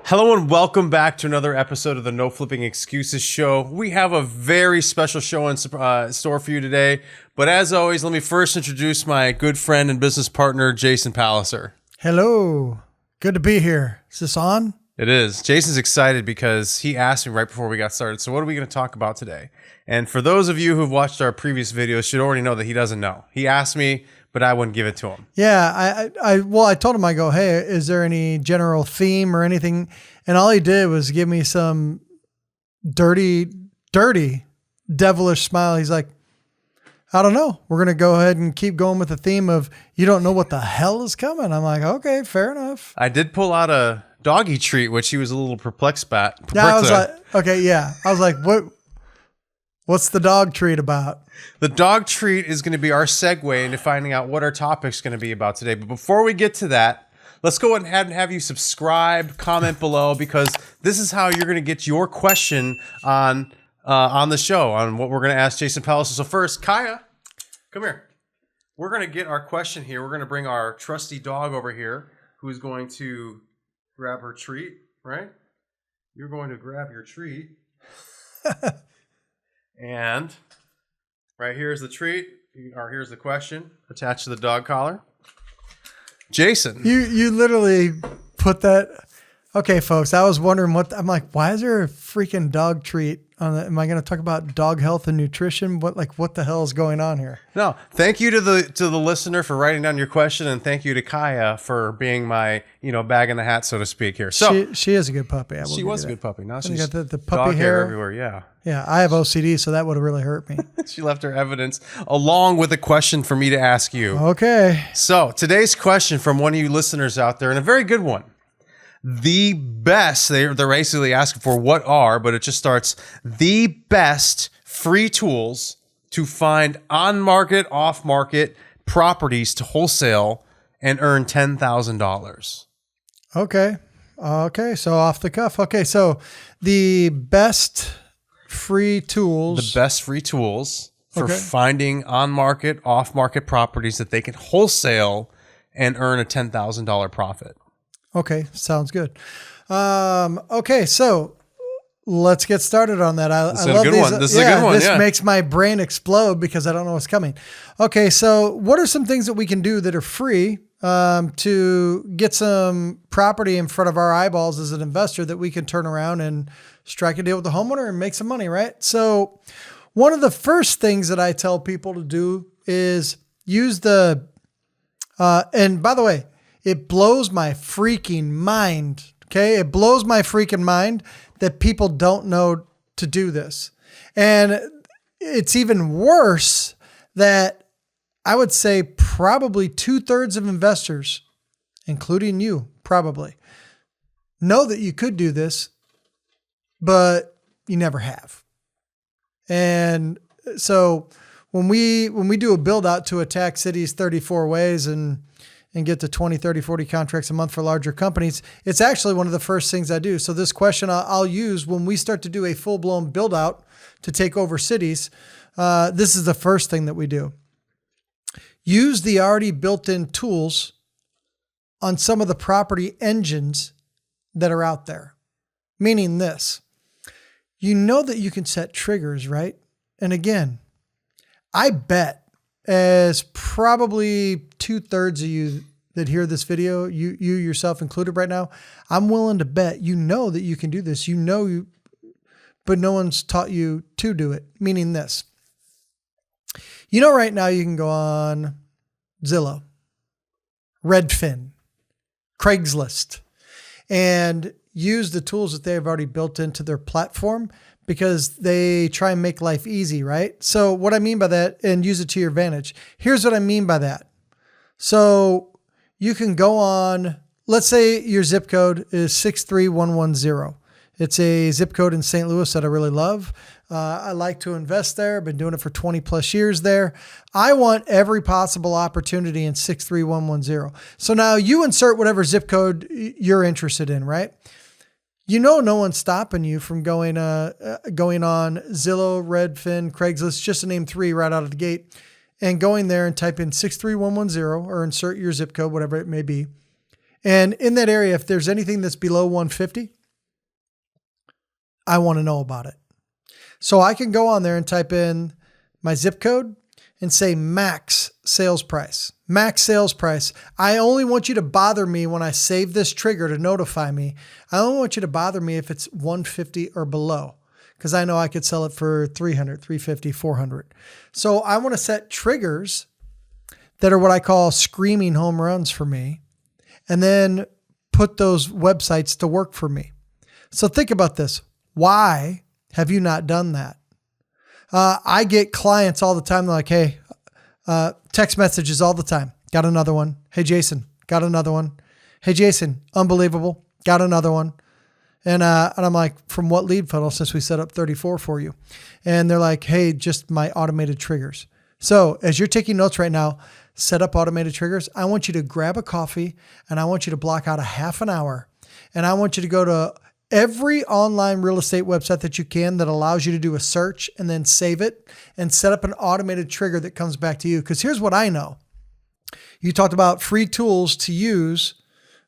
Hello and welcome back to another episode of the No Flipping Excuses Show. We have a very special show in store for you today. But as always, let me first introduce my good friend and business partner, Jason Palliser. Hello. Good to be here. Is this on? It is. Jason's excited because he asked me right before we got started, so what are we going to talk about today? And for those of you who've watched our previous videos, should already know that he doesn't know. He asked me, but I wouldn't give it to him. Yeah, I told him, I go, hey, is there any general theme or anything? And all he did was give me some dirty, devilish smile. He's like, I don't know. We're going to go ahead and keep going with the theme of you don't know what the hell is coming. I'm like, okay, fair enough. I did pull out a doggy treat, which he was a little perplexed by. Yeah, I was like, okay, yeah. I was like, what's the dog treat about? The dog treat is going to be our segue into finding out what our topic's going to be about today. But before we get to that, let's go ahead and have you subscribe, comment below, because this is how you're going to get your question on the show, on what we're going to ask Jason Palliser. So first, Kaya, come here. We're going to get our question here. We're going to bring our trusty dog over here, who's going to grab her treat, right? You're going to grab your treat. And right here's the treat, or here's the question attached to the dog collar. Jason. You literally put that. Okay, folks, I was wondering I'm like, why is there a freaking dog treat on that? Am I going to talk about dog health and nutrition? What the hell is going on here? No, thank you to the listener for writing down your question, and thank you to Kaya for being my, bag in the hat, so to speak here. So she is a good puppy. She was a good puppy. Now she's got the puppy dog hair everywhere. Yeah. Yeah, I have OCD, so that would have really hurt me. She left her evidence along with a question for me to ask you. Okay. So today's question from one of you listeners out there, and a very good one. The best, they're basically asking for what are, but it just starts, the best free tools to find on-market, off-market properties to wholesale and earn $10,000. Okay, so off the cuff. Okay, so the best free tools. The best free tools for finding on-market, off-market properties that they can wholesale and earn a $10,000 profit. Okay, sounds good. Okay, so let's get started on that. I love these. This is a good one. This makes my brain explode because I don't know what's coming. Okay, so what are some things that we can do that are free to get some property in front of our eyeballs as an investor that we can turn around and strike a deal with the homeowner and make some money, right? So one of the first things that I tell people to do is use and by the way, it blows my freaking mind, okay? It blows my freaking mind that people don't know to do this. And it's even worse that I would say probably 2/3 of investors, including you probably, know that you could do this, but you never have. And so when we do a build out to attack cities 34 ways and get to 20, 30, 40 contracts a month for larger companies, it's actually one of the first things I do. So this question I'll use when we start to do a full-blown build-out to take over cities. This is the first thing that we do. Use the already built-in tools on some of the property engines that are out there. Meaning this, you know that you can set triggers, right? And again, I bet as probably 2/3 of you that hear this video, you yourself included right now, I'm willing to bet you know that you can do this. But no one's taught you to do it. Meaning this, right now you can go on Zillow, Redfin, Craigslist, and use the tools that they've already built into their platform because they try and make life easy, right? So what I mean by that, and use it to your advantage. Here's what I mean by that. So you can go on, let's say your zip code is 63110. It's a zip code in St. Louis that I really love. I like to invest there. I've been doing it for 20 plus years there. I want every possible opportunity in 63110. So now you insert whatever zip code you're interested in, right? No one's stopping you from going on Zillow, Redfin, Craigslist, just to name 3 right out of the gate, and going there and type in 63110 or insert your zip code, whatever it may be. And in that area, if there's anything that's below 150, I want to know about it. So I can go on there and type in my zip code and say max sales price. Max sales price. I only want you to bother me when I save this trigger to notify me. I only want you to bother me if it's 150 or below, because I know I could sell it for 300, 350, 400. So I want to set triggers that are what I call screaming home runs for me, and then put those websites to work for me. So think about this. Why have you not done that? I get clients all the time. They're like, hey, text messages all the time. Got another one. Hey, Jason, got another one. Hey, Jason, unbelievable. Got another one. And I'm like, from what lead funnel, since we set up 34 for you? And they're like, hey, just my automated triggers. So as you're taking notes right now, set up automated triggers. I want you to grab a coffee and I want you to block out a half an hour. And I want you to go to every online real estate website that you can that allows you to do a search and then save it and set up an automated trigger that comes back to you. Because here's what I know. You talked about free tools to use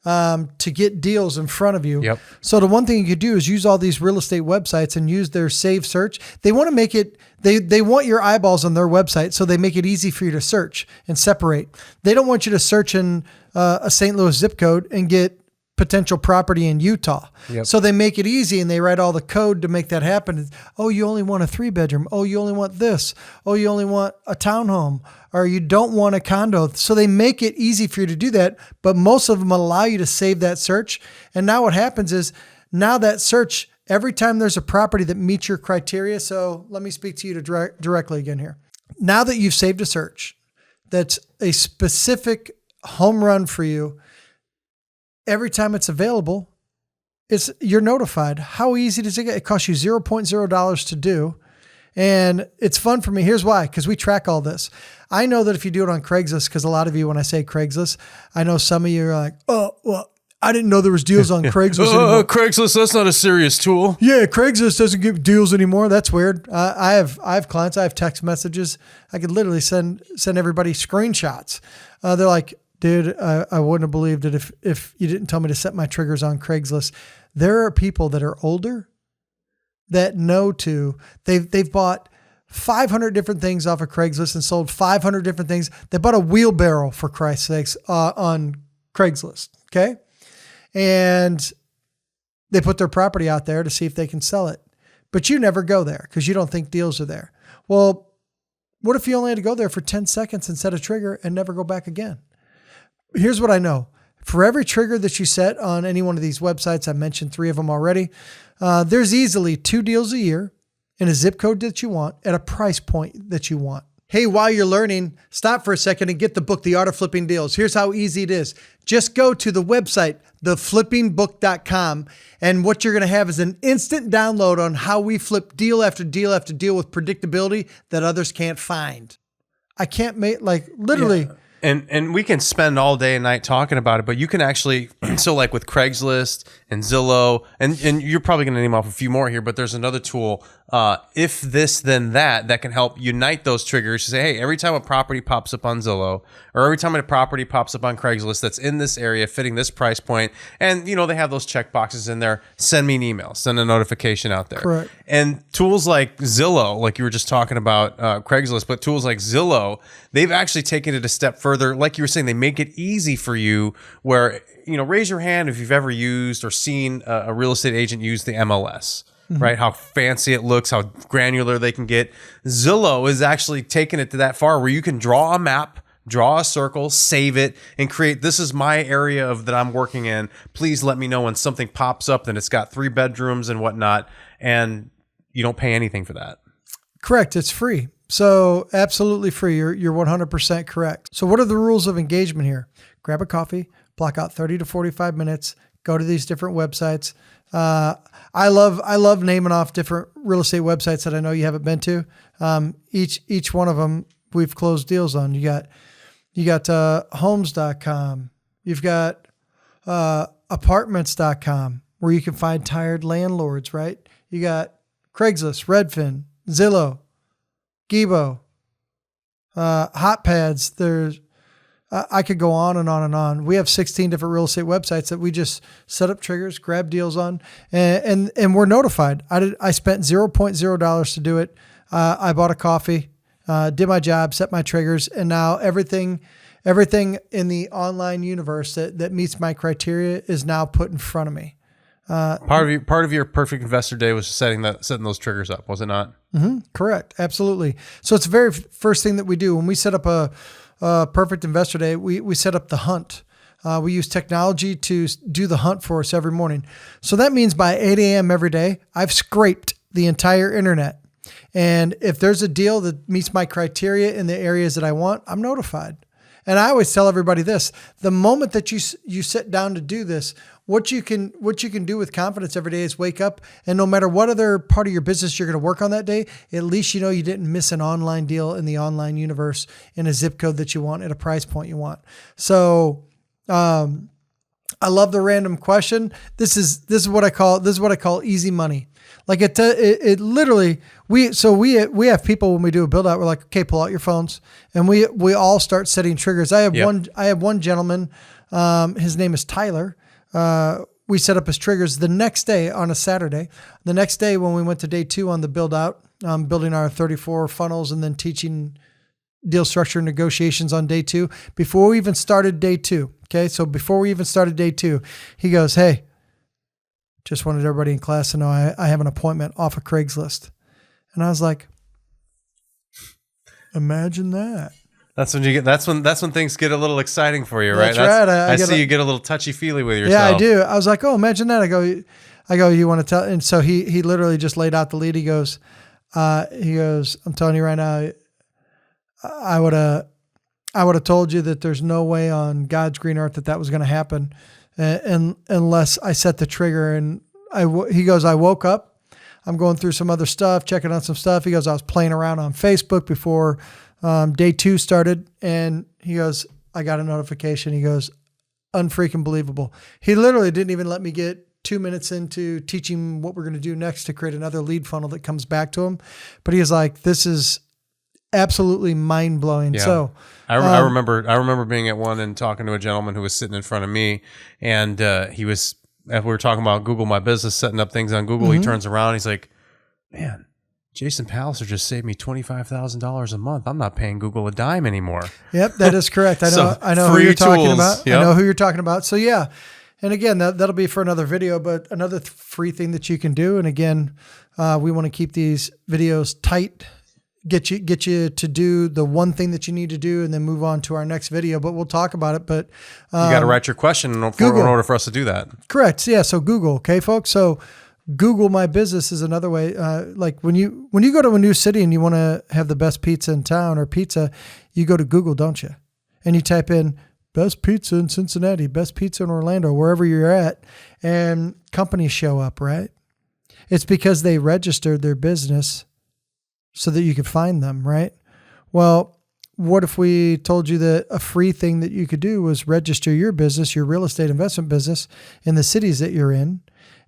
to get deals in front of you. Yep. So the one thing you could do is use all these real estate websites and use their save search. They want to make it, they want your eyeballs on their website, so they make it easy for you to search and separate. They don't want you to search in a St. Louis zip code and get potential property in Utah. Yep. So they make it easy and they write all the code to make that happen. Oh, you only want a 3-bedroom. Oh, you only want this. Oh, you only want a townhome, or you don't want a condo. So they make it easy for you to do that, but most of them allow you to save that search. And now what happens is, now that search, every time there's a property that meets your criteria. So let me speak to you directly again here. Now that you've saved a search that's a specific home run for you, every time it's available, you're notified. How easy does it get? It costs you $0.0 to do. And it's fun for me. Here's why, because we track all this. I know that if you do it on Craigslist, because a lot of you, when I say Craigslist, I know some of you are like, oh, well, I didn't know there was deals on Craigslist anymore. Craigslist, that's not a serious tool. Yeah, Craigslist doesn't give deals anymore. That's weird. I have clients. I have text messages. I could literally send everybody screenshots. They're like, dude, I wouldn't have believed it if you didn't tell me to set my triggers on Craigslist. There are people that are older that know they've bought 500 different things off of Craigslist and sold 500 different things. They bought a wheelbarrow, for Christ's sakes, on Craigslist. Okay. And they put their property out there to see if they can sell it, but you never go there because you don't think deals are there. Well, what if you only had to go there for 10 seconds and set a trigger and never go back again? Here's what I know. For every trigger that you set on any one of these websites, I mentioned 3 of them already, there's easily 2 deals a year in a zip code that you want at a price point that you want. Hey, while you're learning, stop for a second and get the book, The Art of Flipping Deals. Here's how easy it is. Just go to the website, theflippingbook.com, and what you're going to have is an instant download on how we flip deal after deal after deal with predictability that others can't find. I can't make, literally... Yeah. And we can spend all day and night talking about it, but you can actually, so like with Craigslist and Zillow, and you're probably going to name off a few more here, but there's another tool, if this, then that can help unite those triggers to say, hey, every time a property pops up on Zillow, or every time a property pops up on Craigslist that's in this area, fitting this price point, and they have those check boxes in there, send me an email, send a notification out there. Correct. And tools like Zillow, like you were just talking about Craigslist, but tools like Zillow, they've actually taken it a step further. Like you were saying, they make it easy for you where, raise your hand if you've ever used or seen a real estate agent use the MLS, right? How fancy it looks, how granular they can get. Zillow is actually taking it to that far where you can draw a map, draw a circle, save it, and create, this is my area that I'm working in. Please let me know when something pops up, then it's got 3 bedrooms and whatnot, and you don't pay anything for that. Correct. It's free. So absolutely free. You're 100% correct. So what are the rules of engagement here? Grab a coffee, block out 30 to 45 minutes, go to these different websites. I love naming off different real estate websites that I know you haven't been to. Each one of them we've closed deals on. You got homes.com. You've got apartments.com, where you can find tired landlords, right? You got Craigslist, Redfin, Zillow, Gebo, Hot Pads. There's I could go on and on and on. We have 16 different real estate websites that we just set up triggers, grab deals on, and we're notified. I spent $0.0 to do it. I bought a coffee, did my job, set my triggers, and now everything in the online universe that meets my criteria is now put in front of me. Part of your perfect investor day was setting those triggers up, was it not? Mm-hmm. Correct. Absolutely. So it's the very first thing that we do when we set up a perfect investor day. We set up the hunt. We use technology to do the hunt for us every morning. So that means by 8 a.m. every day, I've scraped the entire internet. And if there's a deal that meets my criteria in the areas that I want, I'm notified. And I always tell everybody this: the moment that you sit down to do this, what you can do with confidence every day is wake up, and no matter what other part of your business you're going to work on that day, at least you know you didn't miss an online deal in the online universe in a zip code that you want at a price point you want. So, I love the random question. This is what I call easy money. Like it literally, we have people when we do a build out, we're like, okay, pull out your phones, and we all start setting triggers. I have one gentleman, his name is Tyler. We set up his triggers the next day on a Saturday. The next day when we went to day 2 on the build out, building our 34 funnels and then teaching deal structure negotiations on day 2, before we even started day 2. Okay. So before we even started day 2, he goes, hey, just wanted everybody in class to know I have an appointment off of Craigslist. And I was like, imagine that. That's when things get a little exciting for you, right? That's right. I see you get a little touchy-feely with yourself. Yeah, I do. I was like, oh, imagine that. I go, you want to tell? And so he literally just laid out the lead. He goes, I'm telling you right now, I would have told you that there's no way on God's green earth that was going to happen, and unless I set the trigger. And he goes, I woke up, I'm going through some other stuff, checking on some stuff. He goes, I was playing around on Facebook before day 2 started, and he goes, I got a notification. He goes, unfreaking believable. He literally didn't even let me get 2 minutes into teaching what we're going to do next to create another lead funnel that comes back to him. But he was like, this is absolutely mind blowing. Yeah. So I remember being at one and talking to a gentleman who was sitting in front of me, and we were talking about Google My Business, setting up things on Google. Mm-hmm. He turns around, he's like, man, Jason Palliser just saved me $25,000 a month. I'm not paying Google a dime anymore. Yep, that is correct. I know who you're talking about. Yep. I know who you're talking about. So yeah. And again, that'll be for another video, but another free thing that you can do. And again, we want to keep these videos tight, get you to do the one thing that you need to do, and then move on to our next video. But we'll talk about it. But you got to write your question in order for us to do that. Correct. Yeah. So Google, okay, folks. So Google My Business is another way. Like when you go to a new city and you want to have the best pizza in town or pizza, you go to Google, don't you? And you type in best pizza in Cincinnati, best pizza in Orlando, wherever you're at, and companies show up, right? It's because they registered their business so that you could find them, right? Well, what if we told you that a free thing that you could do was register your business, your real estate investment business, in the cities that you're in,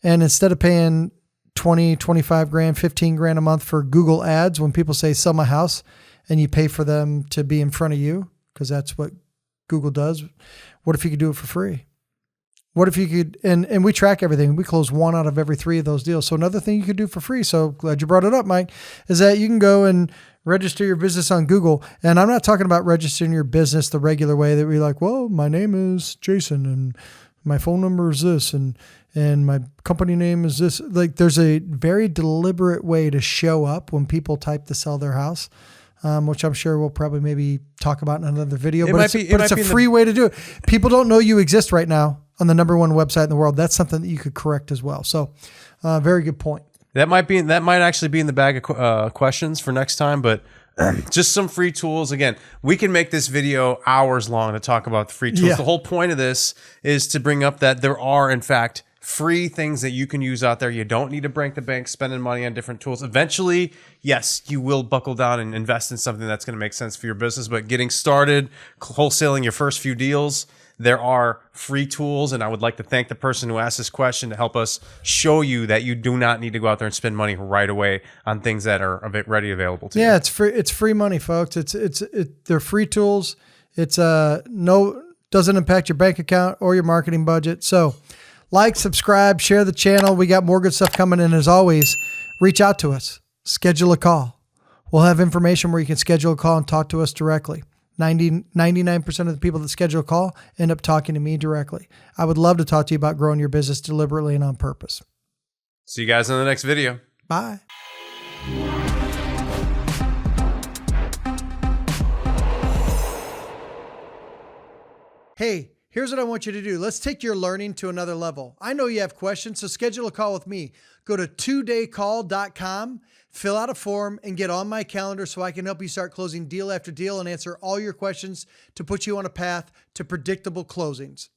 and instead of paying 20, 25 grand, 15 grand a month for Google ads when people say sell my house, and you pay for them to be in front of you, because that's what Google does. What if you could do it for free? What if you could, and we track everything. We close 1 out of every 3 of those deals. So another thing you could do for free, so glad you brought it up, Mike, is that you can go and register your business on Google. And I'm not talking about registering your business the regular way that we're like, well, my name is Jason and my phone number is this and my company name is this. Like there's a very deliberate way to show up when people type to sell their house. Which I'm sure we'll probably maybe talk about in another video, but it's a free way to do it. People don't know you exist right now on the #1 website in the world. That's something that you could correct as well. So, very good point. That might actually be in the bag of questions for next time, but just some free tools. Again, we can make this video hours long to talk about the free tools. Yeah. The whole point of this is to bring up that there are, in fact, free things that you can use out there. You don't need to break the bank spending money on different tools. Eventually, yes, you will buckle down and invest in something that's going to make sense for your business. But getting started, wholesaling your first few deals, there are free tools. And I would like to thank the person who asked this question to help us show you that you do not need to go out there and spend money right away on things that are ready available to you. Yeah, it's free. It's free money, folks. They're free tools. It's doesn't impact your bank account or your marketing budget. So like, subscribe, share the channel. We got more good stuff coming in. As always, reach out to us, schedule a call. We'll have information where you can schedule a call and talk to us directly. 99% of the people that schedule a call end up talking to me directly. I would love to talk to you about growing your business deliberately and on purpose. See you guys in the next video. Bye. Hey, here's what I want you to do. Let's take your learning to another level. I know you have questions, so schedule a call with me. Go to 2daycall.com, fill out a form, and get on my calendar so I can help you start closing deal after deal and answer all your questions to put you on a path to predictable closings.